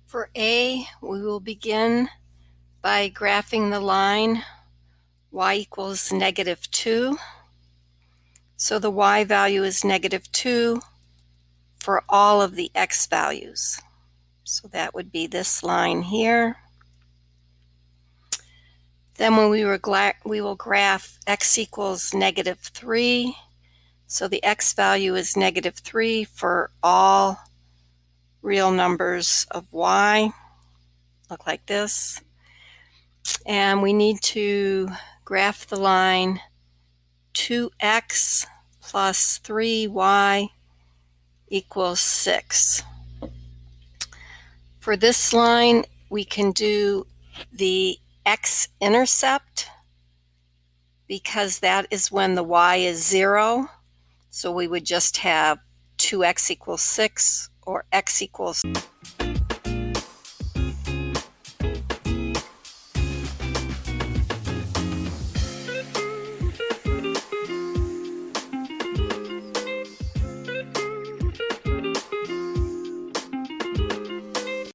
For A, we will begin by graphing the line y equals -2. So the y value is -2 for all of the x values. So that would be this line here. Then when we will graph x equals -3. So the x value is -3 for all real numbers of y. Look like this. And we need to graph the line 2x plus 3y equals 6. For this line, we can do the x-intercept because that is when the y is 0. So we would just have 2x equals 6 or x equals